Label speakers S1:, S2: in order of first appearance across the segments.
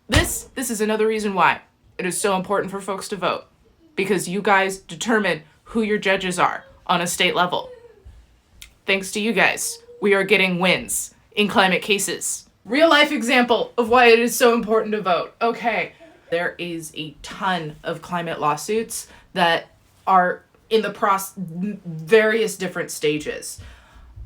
S1: This is another reason why it is so important for folks to vote, because you guys determine who your judges are on a state level. Thanks to you guys, we are getting wins in climate cases. Real life example of why it is so important to vote. Okay, there is a ton of climate lawsuits that are in the various different stages.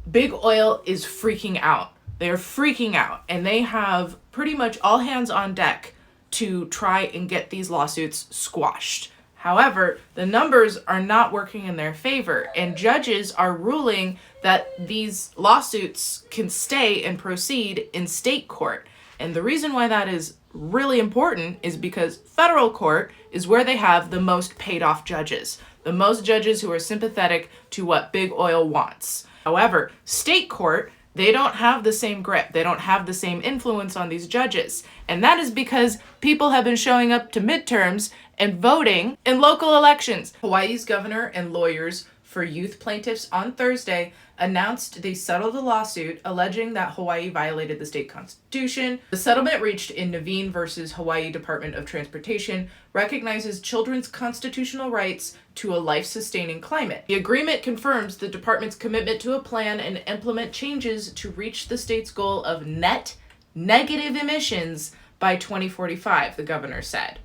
S1: Big Oil is freaking out. They're freaking out, and they have pretty much all hands on deck to try and get these lawsuits squashed. However, the numbers are not working in their favor, and judges are ruling that these lawsuits can stay and proceed in state court. And the reason why that is really important is because federal court is where they have the most paid off judges, the most judges who are sympathetic to what Big Oil wants. However, state court, they don't have the same grip. They don't have the same influence on these judges. And that is because people have been showing up to midterms and voting in local elections. Hawaii's governor and lawyers for youth plaintiffs on Thursday announced they settled a lawsuit alleging that Hawaii violated the state constitution. The settlement reached in Naveen versus Hawaii Department of Transportation recognizes children's constitutional rights to a life-sustaining climate. The agreement confirms the department's commitment to a plan and implement changes to reach the state's goal of net negative emissions by 2045, the governor said.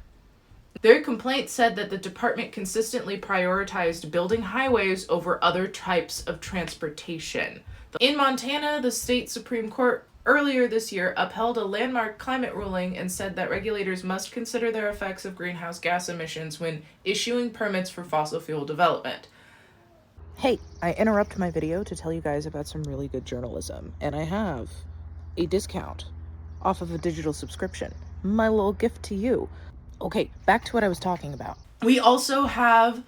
S1: Their complaint said that the department consistently prioritized building highways over other types of transportation. In Montana, the state Supreme Court earlier this year upheld a landmark climate ruling and said that regulators must consider their effects of greenhouse gas emissions when issuing permits for fossil fuel development. Hey, I interrupt my video to tell you guys about some really good journalism, and I have a discount off of a digital subscription. My little gift to you. Okay, back to what I was talking about. We also have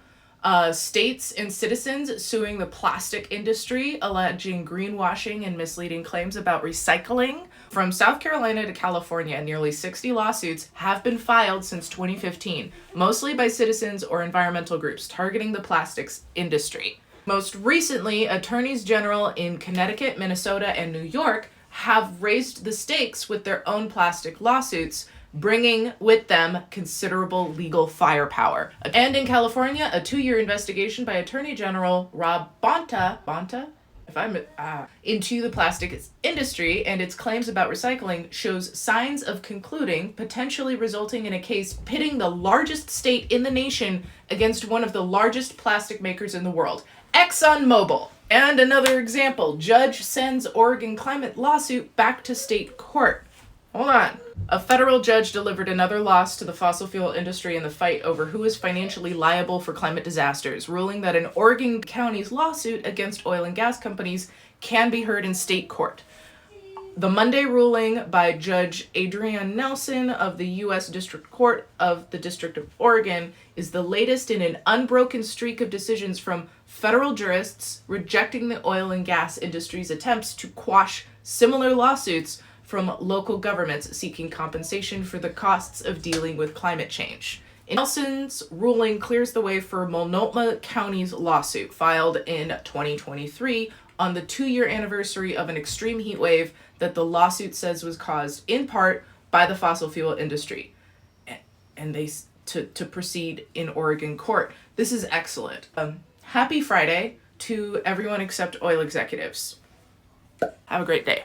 S1: states and citizens suing the plastic industry, alleging greenwashing and misleading claims about recycling. From South Carolina to California, nearly 60 lawsuits have been filed since 2015, mostly by citizens or environmental groups targeting the plastics industry. Most recently, attorneys general in Connecticut, Minnesota, and New York have raised the stakes with their own plastic lawsuits, bringing with them considerable legal firepower. And in California, a 2-year investigation by Attorney General Rob Bonta, into the plastics industry and its claims about recycling shows signs of concluding, potentially resulting in a case pitting the largest state in the nation against one of the largest plastic makers in the world, ExxonMobil. And another example, judge sends Oregon climate lawsuit back to state court. Hold on. A federal judge delivered another loss to the fossil fuel industry in the fight over who is financially liable for climate disasters, ruling that an Oregon County's lawsuit against oil and gas companies can be heard in state court. The Monday ruling by Judge Adrienne Nelson of the U.S. District Court of the District of Oregon is the latest in an unbroken streak of decisions from federal jurists rejecting the oil and gas industry's attempts to quash similar lawsuits from local governments seeking compensation for the costs of dealing with climate change. Nelson's ruling clears the way for Multnomah County's lawsuit, filed in 2023 on the 2-year anniversary of an extreme heat wave that the lawsuit says was caused in part by the fossil fuel industry. And they to proceed in Oregon court. This is excellent. Happy Friday to everyone except oil executives. Have a great day.